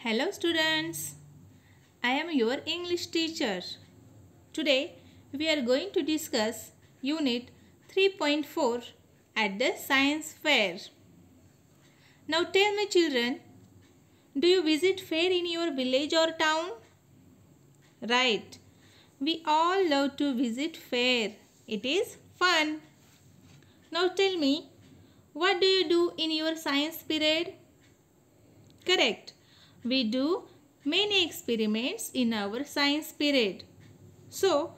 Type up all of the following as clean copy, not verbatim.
Hello students, I am your English teacher. Today we are going to discuss Unit 3.4 at the Science Fair. Now tell me children, do you visit fair in your village or town? Right, we all love to visit fair. It is fun. Now tell me, what do you do in your science period? Correct. We do many experiments in our science period. So,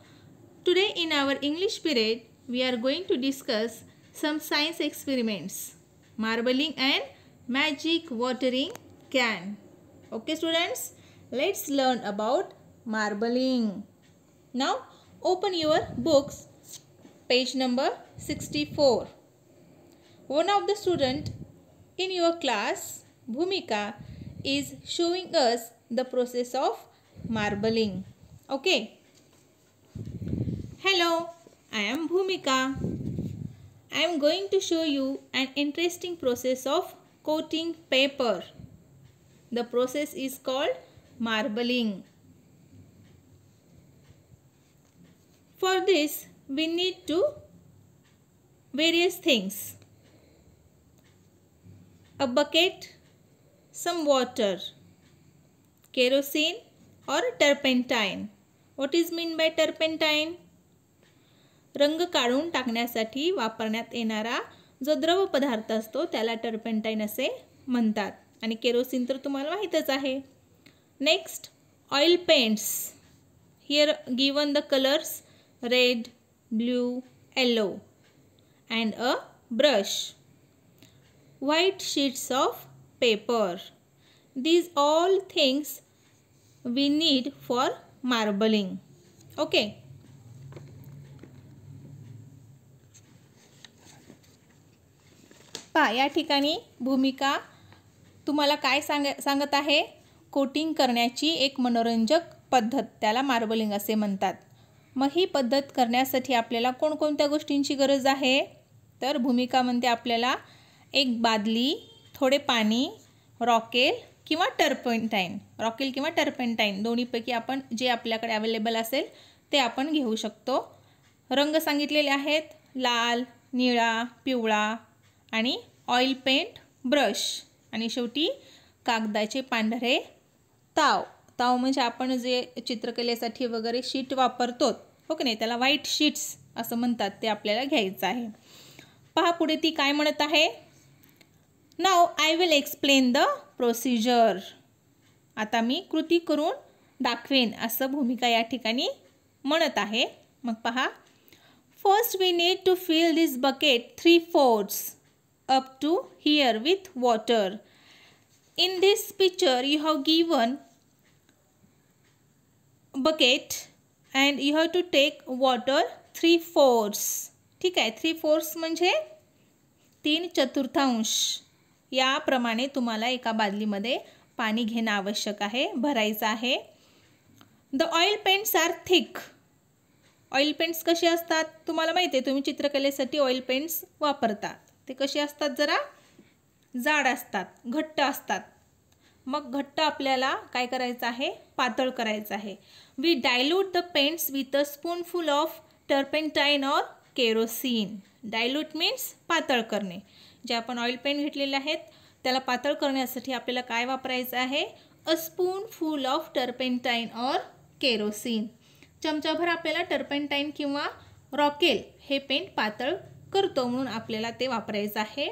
today in our English period, we are going to discuss some science experiments. Marbling and magic watering can. Okay students, let's learn about marbling. Now, open your books, page number 64. One of the students in your class, Bhumika, is showing us the process of marbling. Okay. Hello, I am Bhumika. I am going to show you an interesting process of coating paper. The process is called marbling. For this, we need various things. A bucket, some water, kerosene or turpentine. What is meant by turpentine? रंग काढून टाकण्यासाठी वापरण्यात येणारा जो द्रव पदार्थ असतो त्याला टर्पेंटाइन असे म्हणतात आणि केरोसिन तर तुम्हाला माहितच आहे. Next, oil paints. Here given the colours red, blue, yellow and a brush. White sheets of paper. These all things we need for marbling. Okay. पहा या ठिकाणी भूमिका तुम्हाला काय सांगत आहे? कोटिंग करण्याची एक मनोरंजक पद्धत, त्याला मार्बलिंग असे म्हणतात. मग ही पद्धत करण्यासाठी आपल्याला कोणकोणत्या गोष्टींची गरज आहे? तर भूमिका म्हणते आपल्याला एक बादली, थोडे पाणी, रॉकेल किंवा टर्पेंटाइन. रॉकेल किंवा टर्पेंटाइन दोन्हीपैकी आपण जे आपल्याकडे अवेलेबल असेल ते आपण घेऊ शकतो. रंग सांगितलेले आहेत लाल, निळा, पिवळा आणि ऑइल पेंट ब्रश आणि शेवटी कागदाचे पांढरे ताव. ताव म्हणजे आपण जे चित्रकलेसाठी वगैरे शीट वापरतो हो की नाही, त्याला व्हाईट शीट्स असं म्हणतात, ते आपल्याला घ्यायचं आहे. पहा पुढे ती काय म्हणत आहे. Now I will explain the procedure. आता मी कृती करून दाखवेन असं भूमिका या ठिकाणी म्हणत आहे. मग पहा, first we need to fill this bucket 3/4 up to here with water. In this picture you have given bucket and you have to take water 3/4. ठीक आहे, 3/4 म्हणजे 3/4. याप्रमाणे तुम्हाला एका बादलीमध्ये पाणी घेणं आवश्यक आहे, भरायचं आहे. The oil paints are thick. Oil paints कसे असतात तुम्हाला माहिती आहे, तुम्ही चित्रकलेसाठी ऑइल पेंट्स वापरतात. ते कसे असतात? जरा जाड असतात, घट्ट असतात. मग घट्ट आपल्याला काय करायचं आहे? पातळ करायचं आहे. We dilute the paints with a spoonful of turpentine और केरोसिन. डायल्यूट मीन्स पातळ करणे. जे आपण ऑइल पेंट घेतलेले आहेत त्याला पातळ करण्यासाठी आपल्याला काय वापरायचं आहे? अ स्पूनफुल ऑफ टर्पेंटाइन और केरोसिन. चमचाभर आपल्याला टर्पेंटाइन किंवा रॉकेल हे पेंट पातळ करतो म्हणून आपल्याला ते वापरायचं आहे.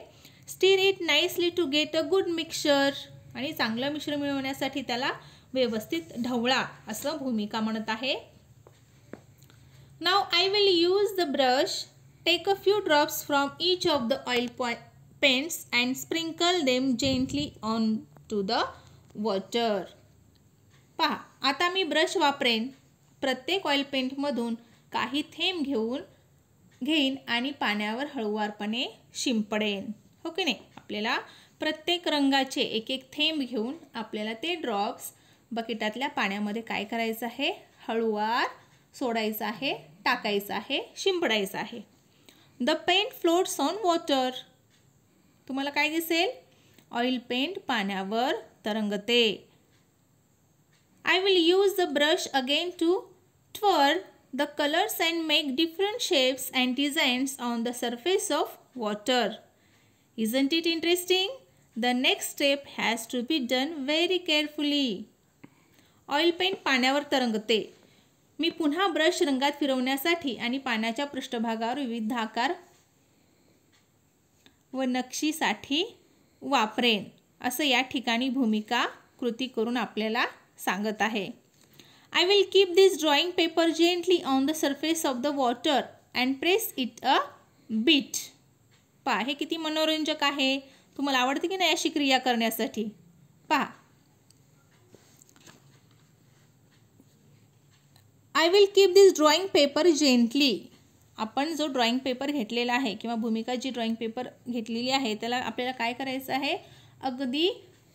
Stir it nicely to get a good mixture. आणि चांगलं मिश्रण मिळवण्यासाठी त्याला व्यवस्थित ढवळा असं भूमिका म्हणत आहे. Now I will use the brush. Take a few drops from each of the oil paints and sprinkle them gently on to the water. पहा, आता मी ब्रश वापरेन. प्रत्येक ऑइल पेंटमधून काही थेंब घेईन आणि पाण्यावर हळूवारपणे शिंपडेन. हो की नाही? आपल्याला प्रत्येक रंगाचे एक एक थेंब घेऊन आपल्याला ते ड्रॉप्स बकेटातल्या पाण्यामध्ये काय करायचं आहे? हळूवार सोडायचं आहे, टाकायचं आहे, शिंपडायचं आहे. The paint floats on water. तुम्हाला काय दिसेल? ऑइल पेंट पाण्यावर तरंगते. I will use the brush again to twirl the colors and make different shapes and designs on the surface of water. Isn't it interesting? The next step has to be done very carefully. Oil paint पाण्यावर तरंगते. मी पुन्हा brush रंगात फिरवण्यासाठी आणि पाण्याच्या पृष्ठभागावर विविध आकार व नक्षीसाठी वापरेन असं या ठिकाणी भूमिका कृती करून आपल्याला सांगत आहे. I will keep this drawing paper gently on the surface of the water and press it a bit. पहा हे किती मनोरंजक आहे. तुम्हाला आवडते की नाही अशी क्रिया करण्यासाठी? पहा. I will keep this drawing paper gently. आपण जो ड्रॉइंग पेपर घेतलेला आहे किंवा भूमिका जी ड्रॉइंग पेपर घेतलेली आहे त्याला आपल्याला काय करायचं आहे? अगदी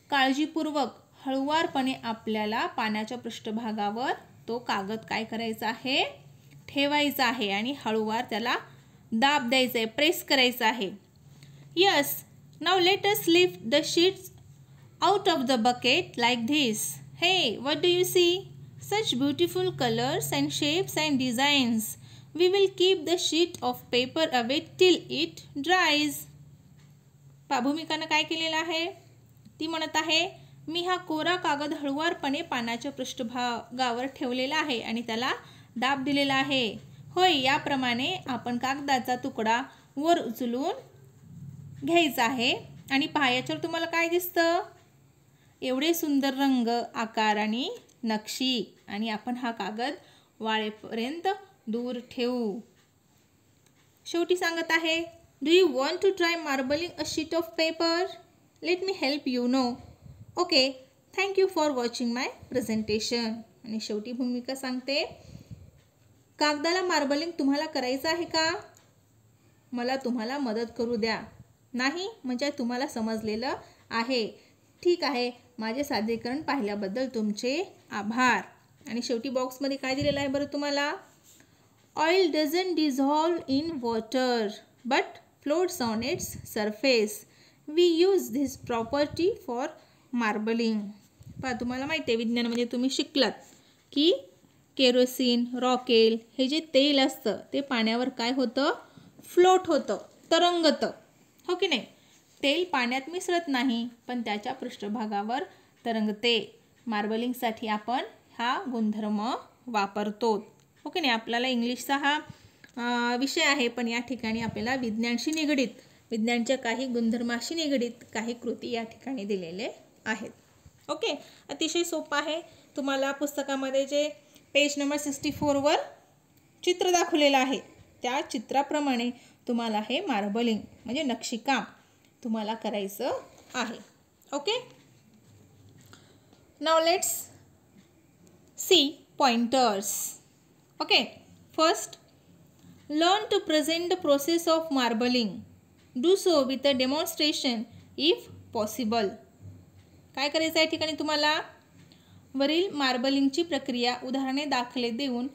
काळजीपूर्वक हळुवारपणे आपल्याला पाण्याच्या पृष्ठभागावर तो कागद काय करायचा आहे? ठेवायचा आहे आणि हळुवार त्याला दाब द्यायचा आहे, प्रेस करायचा आहे. Yes, now let us lift the sheets out of the bucket like this. Hey, what do you see? Such beautiful colors and shapes and designs. We will keep the sheet of paper away till it dries. भूमिकानं काय केलेलं आहे? ती म्हणत आहे मी हा कोरा कागद हळुवारपणे पाण्याच्या पृष्ठभागावर ठेवलेला आहे आणि त्याला दाब दिलेला आहे. होय, याप्रमाणे आपण कागदाचा तुकडा वर उचलून घ्यायचा आहे आणि पहा याच्यावर तुम्हाला काय दिसतं? एवढे सुंदर रंग, आकार आणि नक्षी आणि आपण हा कागद वाळेपर्यंत दूर ठेवू. शेवटी सांगत आहे do you want to try marbling a sheet of paper? Let me help you no. Okay, thank you for watching my presentation. आणि शेवटी भूमिका सांगते कागदाला मार्बलिंग तुम्हाला करायचं आहे का? मला तुम्हाला मदत करू द्या. नाही म्हणजे तुम्हाला समजलेलं आहे. ठीक आहे, माझे सादरीकरण पाहिल्याबद्दल तुमचे आभार. आणि शेवटी बॉक्समध्ये काय दिलेलं आहे बरं तुम्हाला? Oil doesn't dissolve in water but floats on its surface. We use this property for marbling. पहा तुम्हाला माहिती आहे विज्ञानामध्ये तुम्ही शिकलात की केरोसिन, रॉकेल हे जे तेल असतं ते पाण्यावर काय होतं? फ्लोट होतं, तरंगतं. हो की नाही? तेल पाण्यात मिसळत नाही पण त्याच्या पृष्ठभागावर तरंगते. मार्बलिंगसाठी आपण हा गुणधर्म वापरतो. हो की नाही? आपल्याला इंग्लिशचा हा विषय आहे पण या ठिकाणी आपल्याला विज्ञानशी निगडीत, विज्ञानच्या काही गुणधर्माशी निगडीत काही कृती या ठिकाणी दिलेले आहेत. ओके, अतिशय सोपं आहे. तुम्हाला पुस्तकामध्ये जे पेज नंबर 64 वर चित्र दाखवलेलं आहे त्या चित्राप्रमाणे तुम्हाला हे मार्बलिंग म्हणजे नक्षीकाम तुम्हाला करायचं आहे. Okay, now let's see pointers. Okay, first learn to present the process of marbling. Do so with a demonstration if possible. काय करायचं आहे ठिकाणी तुम्हाला? वरील मार्बलिंगची प्रक्रिया उदाहरणे दाखले देऊन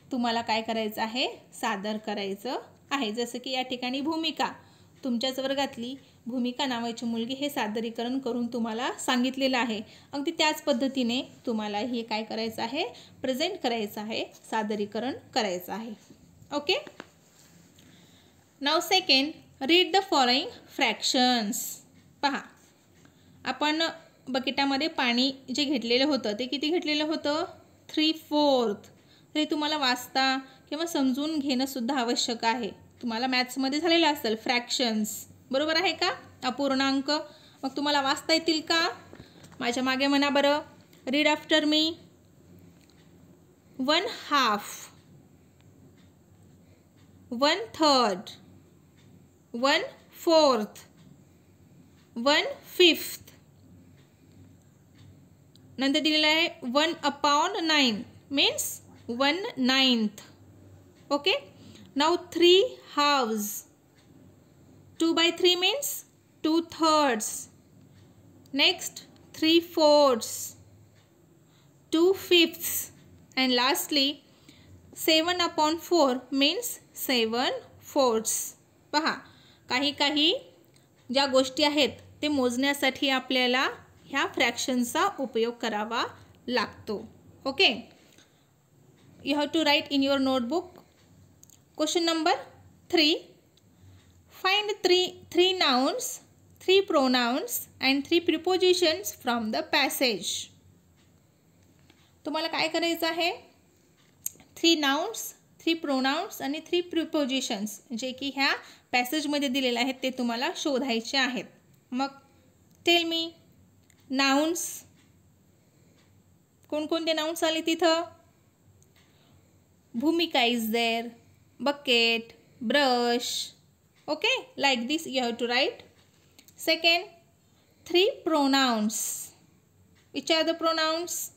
तुम्हाला काय करायचं आहे? सादर करायचं आहे. जसं की या ठिकाणी भूमिका, तुमच्याच वर्गातली भूमिका नावाची मुलगी हे सादरीकरण करून तुम्हाला सांगितलेलं आहे. अगदी त्याच पद्धतीने तुम्हाला हे काय करायचं आहे? प्रेझेंट करायचं आहे, सादरीकरण करायचं आहे. Okay, now second read the following fractions. पहा आपण बकेटामध्ये पाणी जे घेतलेलं होतं ते किती घेतलेलं होतं? 3/4. हे तुम्हाला वाचता किंवा समजून घेणं सुद्धा आवश्यक आहे. तुम्हाला मॅथ्समध्ये झालेलं असेल फ्रॅक्शन्स, बरोबर आहे का? अपूर्णांक. मग तुम्हाला वाचता येतील का? माझ्या मागे म्हणा बरं. Read after me. 1/2, 1/3, 1/4, 1/5. नंतर दिलेलं आहे 1/9 means 1/9. Okay, now 3 halves. 2/3 means 2/3. Next 3/4, 2/5 and lastly 7/4 means 7/4. पहा काही ज्या गोष्टी आहेत ते मोजण्यासाठी आपल्याला ह्या फ्रॅक्शनचा उपयोग करावा लागतो. Okay, you have to write in your notebook. Question number 3. Find three nouns, 3 pronouns and 3 prepositions from the passage. तुम्हाला काय करायचं आहे? 3 nouns, 3 pronouns आणि 3 prepositions जे की ह्या पॅसेजमध्ये दिलेले आहेत ते तुम्हाला शोधायचे आहेत. मग टेल मी nouns. कोणकोणते nouns आले तिथं? भूमिका is there, bucket, brush. Okay, like this you have to write. Second, 3 pronouns. Which are the pronouns?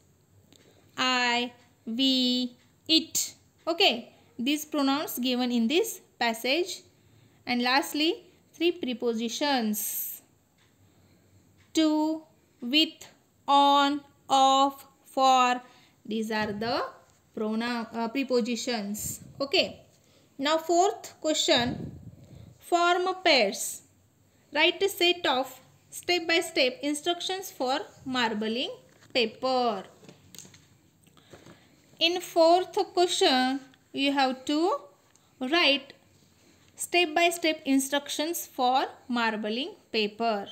I, we, it. Okay, these pronouns given in this passage. And lastly, 3 prepositions. To, with, on, of, for. These are the prepositions. Okay, now fourth question. Form pairs. Write a set of step-by-step instructions for marbling paper. In fourth question, you have to write step-by-step instructions for marbling paper.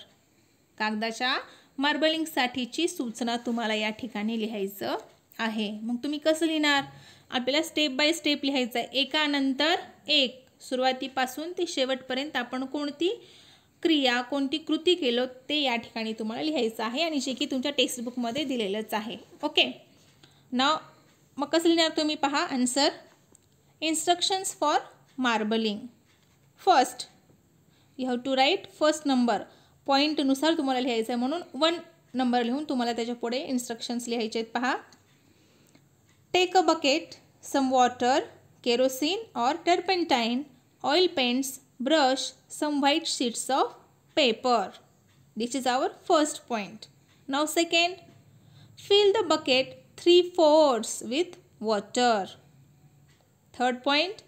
कागदाच्या मार्बलिंगसाठीची सूचना तुम्हाला या ठिकाणी लिहायचं आहे. मग तुम्ही कसं लिहिणार? आपल्याला स्टेप बाय स्टेप लिहायचं आहे, एकानंतर एक. सुरुवातीपासून ते शेवटपर्यंत आपण कोणती क्रिया, कोणती कृती केलो ते या ठिकाणी तुम्हाला लिहायचं आहे आणि जे की तुमच्या टेक्स्टबुकमध्ये दिलेलंच आहे. ओके, नाव मग कसं लिहिणार तुम्ही पहा answer. Instructions for marbling. First you have to write first number. पॉईंटनुसार तुम्हाला लिहायचं आहे म्हणून 1 नंबर लिहून तुम्हाला त्याच्या पुढे इन्स्ट्रक्शन्स लिहायचे आहेत. पहा, take a bucket, some water, kerosene or turpentine, oil paints, brush, some white sheets of paper. This is our first point. Now second, fill the bucket 3/4 with water. Third point,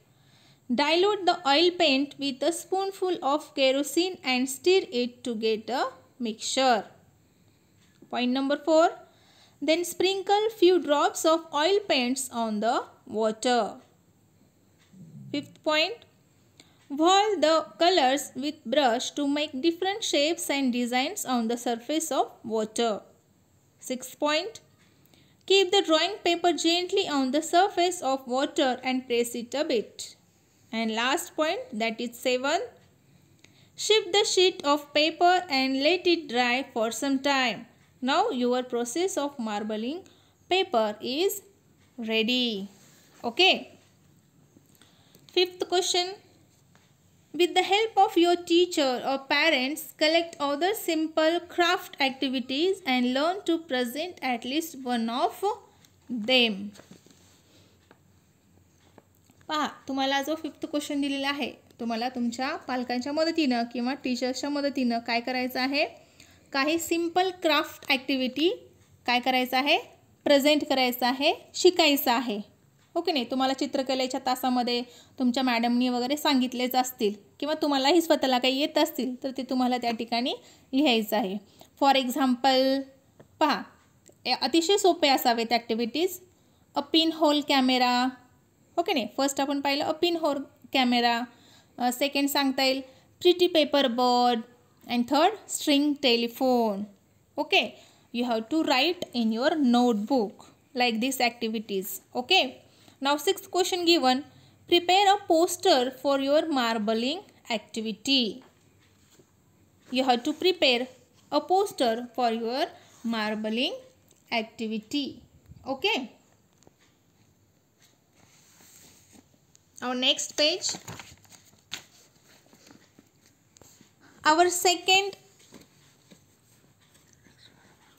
dilute the oil paint with a spoonful of kerosene and stir it to get a mixture. Point number 4, then sprinkle few drops of oil paints on the water. Fifth point, whirl the colors with brush to make different shapes and designs on the surface of water. Sixth point, keep the drawing paper gently on the surface of water and press it a bit. And last point, that is 7, shift the sheet of paper and let it dry for some time. Now your process of marbling paper is ready. Okay. Fifth question, with the help of your teacher or parents, collect other simple craft activities and learn to present at least one of them. पहा, तुम्हाला जो 5th question दिलेला आहे, तुम्हाला तुमच्या पालकांच्या मदतीनं किंवा टीचर्सच्या मदतीनं काय करायचं आहे? काही सिंपल क्राफ्ट ॲक्टिव्हिटी काय करायचं आहे? प्रेझेंट करायचं आहे, शिकायचं आहे. ओके नाही, तुम्हाला चित्रकलेच्या तासामध्ये तुमच्या मॅडमनी वगैरे सांगितलेच असतील किंवा तुम्हालाही स्वतःला काही येत असतील तर ते तुम्हाला त्या ठिकाणी लिहायचं आहे. फॉर एक्झाम्पल पहा, अतिशय सोपे असावेत activities. A pin hole camera. Okay नाही, फर्स्ट आपण पाहिलं a pin hole camera. Second सांगता येईल pretty paper bird. And third string telephone. Okay, you have to write in your notebook like these activities. Okay, now 6th question given, prepare a poster for your marbling activity. You have to prepare a poster for your marbling activity. Okay, our next page, our second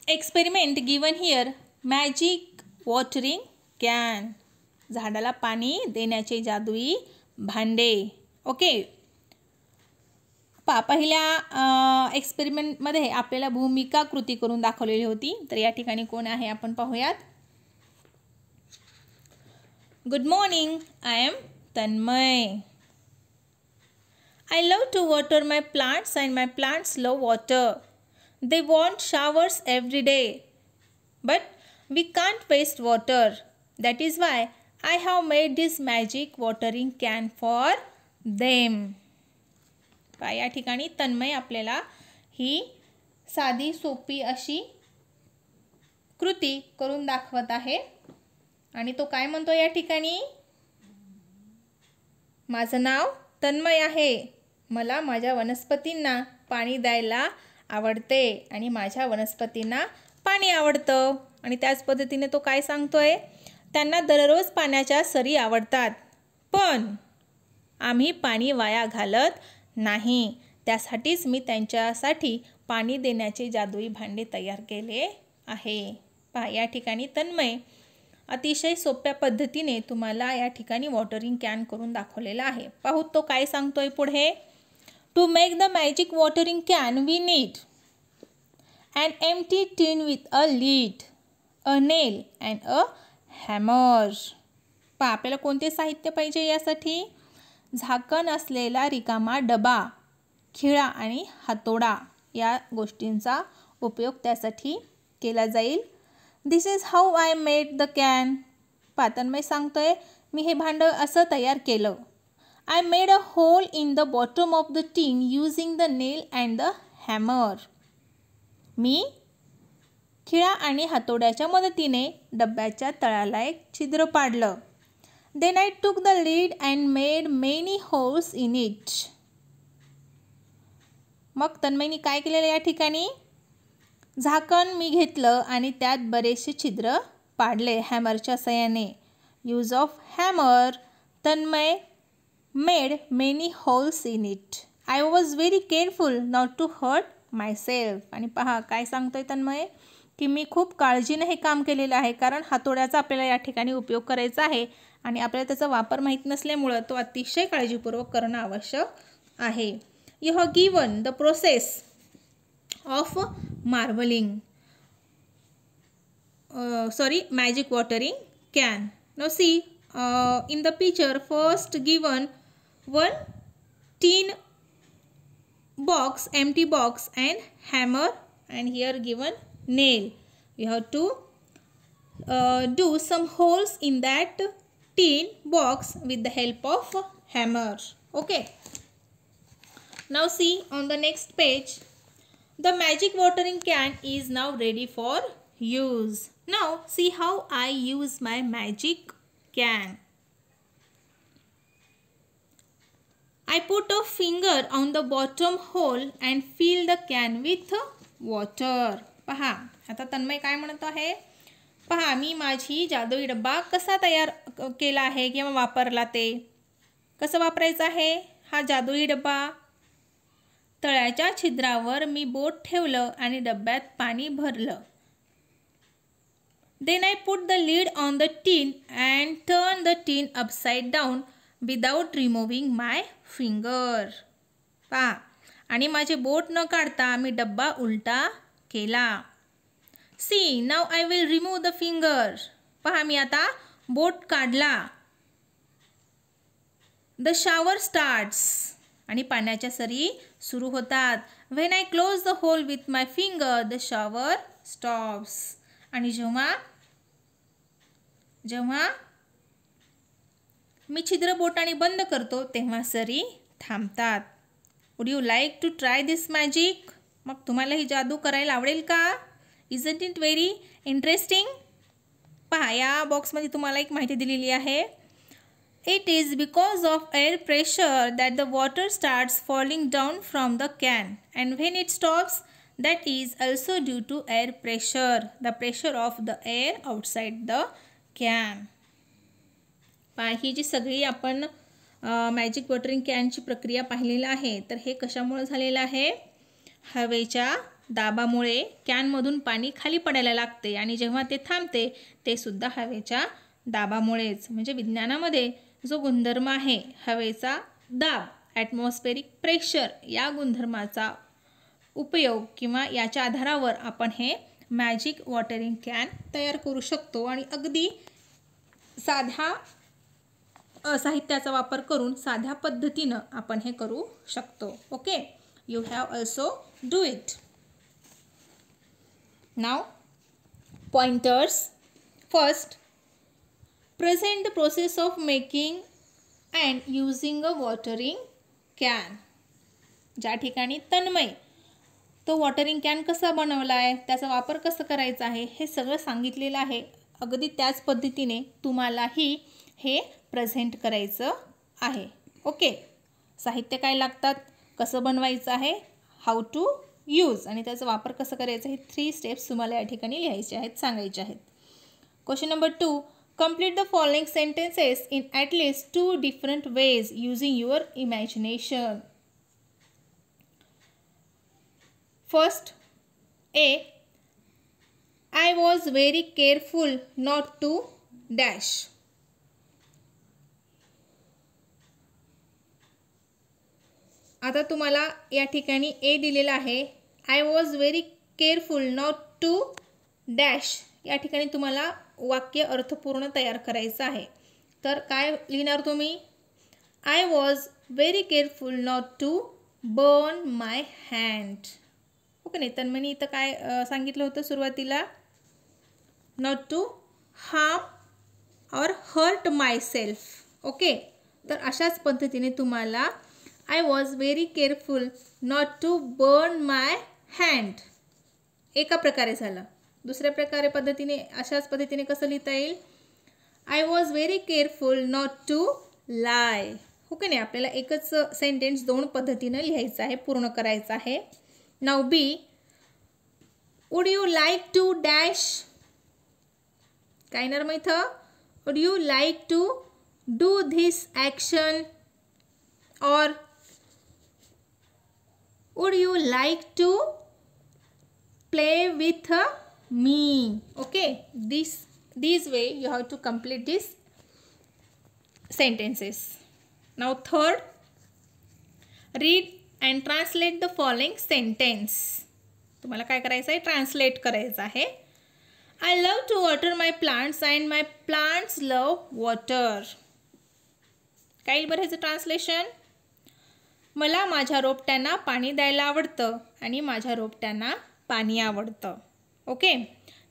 experiment given here, magic watering can. झाडाला पाणी देण्याचे जादुई भांडे. Okay, पहिल्या एक्सपेरिमेंटमध्ये आपल्याला भूमिका कृती करून दाखवलेली होती. तर या ठिकाणी कोण आहे आपण पाहूयात. Good morning, I am Tanmay. I love to water my plants and my plants love water. They want showers every day. But We can't waste water. That is why I have made this magic watering can for them. या ठिकाणी तन्मय आपल्याला ही साधी सोपी अशी कृती करून दाखवत आहे आणि तो काय म्हणतो या ठिकाणी, माझं नाव तन्मय आहे, मला माझ्या वनस्पतींना पाणी द्यायला आवडते आणि माझ्या वनस्पतींना पाणी आवडतं. आणि त्याच पद्धतीने तो काय सांगतोय, त्यांना दररोज पाण्याच्या सरी आवडतात, पण आम्ही पाणी वाया घालत नाही, त्यासाठीच मी त्यांच्यासाठी पाणी देण्याचे जादुई भांडे तयार केले आहे. पहा या ठिकाणी तन्मय अतिशय सोप्या पद्धतीने तुम्हाला या ठिकाणी वॉटरिंग कॅन करून दाखवलेला आहे. पाहू तो काय सांगतोय पुढे. To make the magic watering can we need an empty tin with a lid, a nail and a hammer. आपल्याला कोणते साहित्य पाहिजे यासाठी, झाकण असलेला रिकामा डबा, खिळा आणि हातोडा या गोष्टींचा उपयोग त्यासाठी केला जाईल. This is how I made the can. Tanmay सांगतोय मी हे भांड असं तयार केलं. I made a hole in the bottom of the tin using the nail and the hammer. मी खिळा आणि हातोड्याच्या मदतीने डब्याच्या तळाला एक छिद्र पाडलं. Then I took the lid and made many holes in it. मग तन्मयनी काय केलेलं या ठिकाणी, झाकण मी घेतलं आणि त्यात बरेचसे छिद्र पाडले हॅमरच्या साहाय्याने. Use of hammer, Tanmay made many holes in it. I was very careful not to hurt myself. आणि पहा काय सांगतोय तन्मय की मी खूप काळजीने हे काम केलेलं आहे, कारण हातोड्याचा आपल्याला या ठिकाणी उपयोग करायचा आहे आणि आपल्याला त्याचा वापर माहीत नसल्यामुळं तो अतिशय काळजीपूर्वक करणं आवश्यक आहे. You have given the process of marvelling magic watering can. Now see in the picture first given one tin box, empty box and hammer, and here given nail. You have to do some holes in that tin box with the help of hammer. Okay, now see on the next page, the magic watering can is now ready for use. Now see how I use my magic can. I put a finger on the bottom hole and fill the can with water. पहा आता तन्मय काय म्हणत आहे, पहा मी माझी जादुई डब्बा कसा तयार केला आहे किंवा वापरला, ते कसं वापरायचं आहे. हा जादुई डब्बा, तळ्याच्या छिद्रावर मी बोट ठेवलं आणि डब्यात पाणी भरलं. Then I put the lid on the tin and turn the tin upside down without removing my finger. पहा आणि माझे बोट न काढता मी डब्बा उलटा केला. See, now I will remove the finger. पहा मी आता बोट काढला. The shower starts. आणि पाण्याच्या सरी सुरू होतात. When I close the hole with my finger, the shower stops. आणि जेव्हा मी छिद्र बोटाने बंद करतो तेव्हा सरी थांबतात. Would you like to try this magic. मग तुम्हाला ही जादू करायला आवडेल का. Isn't it very interesting. पहा या बॉक्समध्ये तुम्हाला एक माहिती दिलेली आहे. It is because of air pressure that the water starts falling down from the can and when it stops that is also due to air pressure, the pressure of the air outside the can. ही जी सगळी आपण magic watering कॅनची प्रक्रिया पाहिलेली आहे, तर हे कशामुळे झालेलं आहे, हवेच्या दाबामुळे कॅनमधून पाणी खाली पडायला लागते आणि जेव्हा ते थांबते ते सुद्धा हवेच्या दाबामुळेच. म्हणजे विज्ञानामध्ये जो गुणधर्म आहे हवेचा दाब, ॲटमॉस्फेरिक प्रेशर, या गुणधर्माचा उपयोग किंवा याच्या आधारावर आपण हे मॅजिक वॉटरिंग कॅन तयार करू शकतो आणि अगदी साध्या साहित्याचा वापर करून साध्या पद्धतीनं आपण हे करू शकतो. Okay, you have also do it. Now pointers first, present the process of making and using a watering can. ज्या ठिकाणी तन्मय तो वॉटरिंग कॅन कसा बनवला आहे, त्याचा वापर कसा करायचा आहे, हे सगळं सांगितलेलं आहे. अगदी त्याच पद्धतीने तुम्हालाही हे प्रेझेंट करायचं आहे. ओके. साहित्य काय लागतात, कसं बनवायचं आहे, हाऊ टू यूज आणि त्याचा वापर कसं करायचा, हे 3 स्टेप्स तुम्हाला या ठिकाणी लिहायचे आहेत, सांगायचे आहेत. Question number 2, complete the following sentences in at least 2 different ways using your imagination. First, A, I was very careful not to dash. आता तुम्हाला या ठिकाणी A दिलेला आहे. I was very careful not to dash. या ठिकाणी तुम्हाला वाक्य अर्थपूर्ण तयार करायचं आहे. तर काय लिहिणार तुम्ही? I was very careful not to burn my hand. Okay नाही, तन्मयनी इथं काय सांगितलं होतं सुरुवातीला? Not to harm or hurt myself. Okay, तर अशाच पद्धतीने तुम्हाला I was very careful not to burn my hand एका प्रकारे झालं. दुसऱ्या प्रकारे पद्धतीने अशाच पद्धतीने कसं लिहिता येईल? I was very careful not to lie. Okay नाही, आपल्याला एकच सेंटेन्स 2 पद्धतीने लिहायचं आहे, पूर्ण करायचं आहे. Now B, would you like to dash? काय येणार मग इथं? Would you like to do this action? Or would you like to play with me? Okay, this way you have to complete these sentences. Now third, read and translate the following sentence. तुम्हाला काय करायचं आहे? Translate करायचं आहे. I love to water my plants and my plants love water. काय येईल बरं ह्याचं ट्रान्सलेशन? मला माझ्या रोपट्यांना पाणी द्यायला आवडतं आणि माझ्या रोपट्यांना पाणी आवडतं. Okay.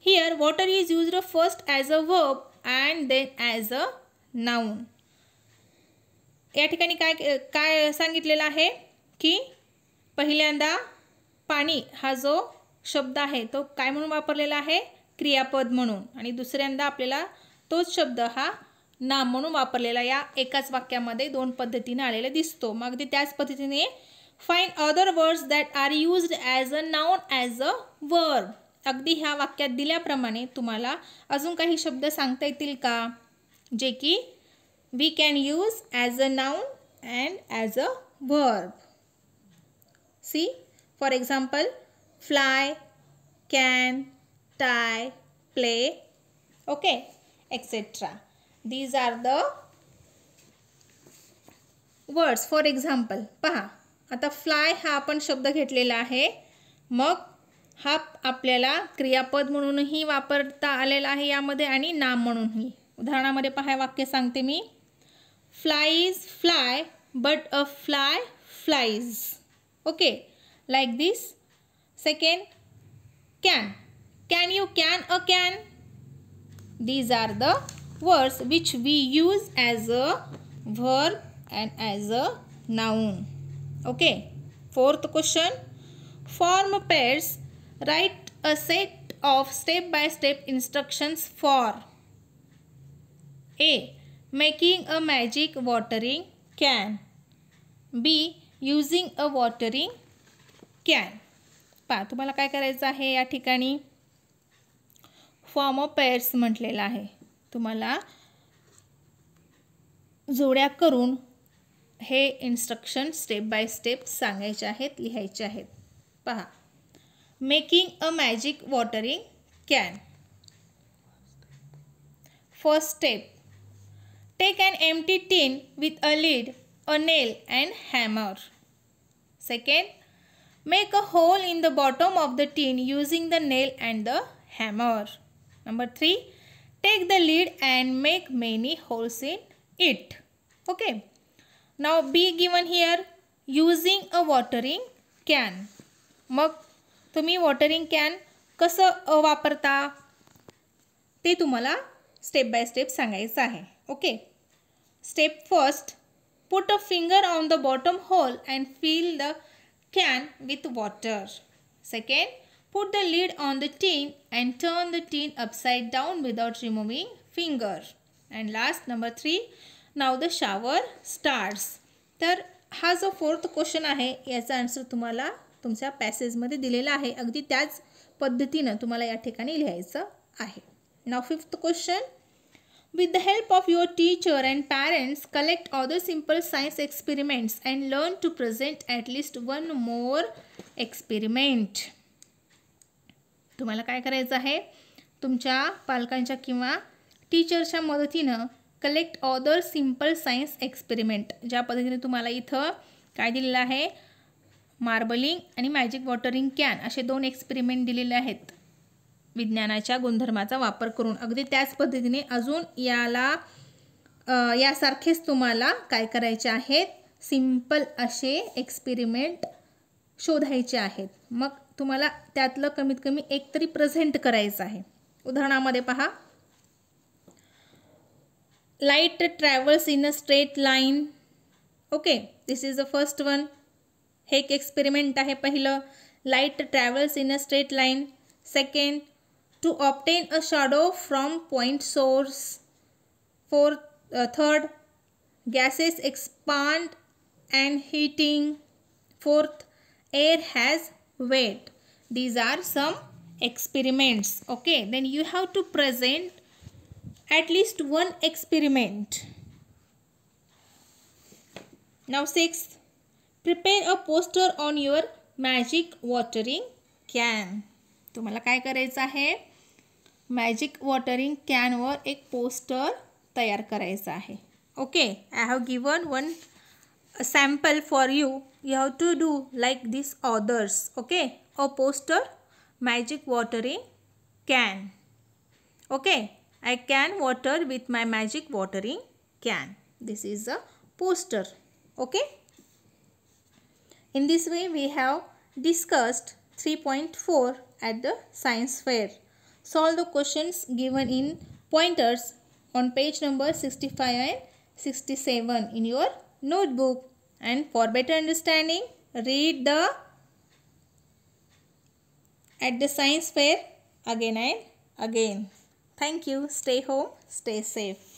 Here water is used first as a verb and then as a noun. या ठिकाणी काय काय सांगितलेलं आहे की पहिल्यांदा पाणी हा जो शब्द आहे तो काय म्हणून वापरलेला आहे? क्रियापद म्हणून. आणि दुसऱ्यांदा आपल्याला तोच शब्द हा नाम म्हणून वापरलेला या एकाच वाक्यामध्ये 2 पद्धतीने आलेला दिसतो. मग अगदी त्याच पद्धतीने find other words that are used as a noun as a verb. अगदी ह्या वाक्यात दिल्याप्रमाणे तुम्हाला अजून काही शब्द सांगता येतील का जे की we can use as a noun and as a verb? See for example, fly, can, tie, play, okay, etcetera. These are the words. For example, पहा आता फ्लाय हा आपण शब्द घेतलेला आहे. मग हा आपल्याला क्रियापद म्हणूनही वापरता आलेला आहे यामध्ये आणि नाम म्हणूनही. उदाहरणामध्ये पहा वाक्य सांगते मी. Flies fly but a fly flies. Okay, like this. Second, can you can a can? These are the words which we use as a verb and as a noun. Okay. Fourth question, form pairs. Write a set of step-by-step instructions for A, making a magic watering can. B, using a watering can. पहा तुम्हाला काय करायचं आहे या ठिकाणी? Form of pairs म्हटलेलं आहे. तुम्हाला जोड्या करून हे इन्स्ट्रक्शन स्टेप बाय स्टेप सांगायचे आहेत, लिहायचे आहेत. पहा, making a magic watering can. First step, take an empty tin with a lid, a nail and hammer. Second, make a hole in the bottom of the tin using the nail and the hammer. Number 3, take the lid and make many holes in it. Okay. Now be given here, using a watering can. मग तुम्ही watering can कसं वापरता ते तुम्हाला step by step सांगायचं आहे. Okay. Step first, put a finger on the bottom hole and fill the can with water. Second, put the lid on the tin and turn the tin upside down without removing finger. And last, number 3, now the shower starts. तर हा जो fourth question आहे याचा answer तुम्हाला तुमच्या पॅसेजमध्ये दिलेला आहे. अगदी त्याच पद्धतीनं तुम्हाला या ठिकाणी लिहायचं आहे. Now fifth question, with the help of your teacher and parents, collect other simple science experiments and learn to present at least one more experiment. तुम्हाला काय करायचं आहे, तुमच्या पालकांच्या किंवा टीचरच्या मदतीनं collect other simple science experiment, ज्या पद्धतीने तुम्हाला इथं काय दिलेलं आहे, मार्बलिंग आणि मॅजिक वॉटरिंग कॅन असे 2 एक्सपेरिमेंट दिलेले आहेत विज्ञानाच्या गुणधर्माचा वापर करून. अगदी त्याच पद्धतीने अजून यासारखेच तुम्हाला काय करायचे आहेत, सिंपल असे एक्सपेरिमेंट शोधायचे आहेत. मग तुम्हाला त्यातलं कमीत कमी एक तरी प्रेझेंट करायचं आहे. उदाहरणामध्ये पहा, light travels in a straight line. Okay, this is the first one. हे एक एक्सपेरिमेंट आहे पहिलं, light travels in a straight line. Second, to obtain a shadow from point source. Third, gases expand and heating. Fourth, air has weight. These are some experiments. Okay, then you have to present at least one experiment. Now sixth, prepare a poster on your magic watering can. तुम्हाला काय करायचं आहे, magic watering कॅनवर एक poster तयार करायचं आहे. Okay, I have given one sample for you. You have to do like this others. Okay, a poster, magic watering can. Okay, I can water with my magic watering can. This is a poster. Okay, in this way we have discussed 3.4 at the science fair. Solve the questions given in pointers on page number 65 and 67 in your notebook. And for better understanding, read at the science fair again and again. Thank you. Stay home, stay safe.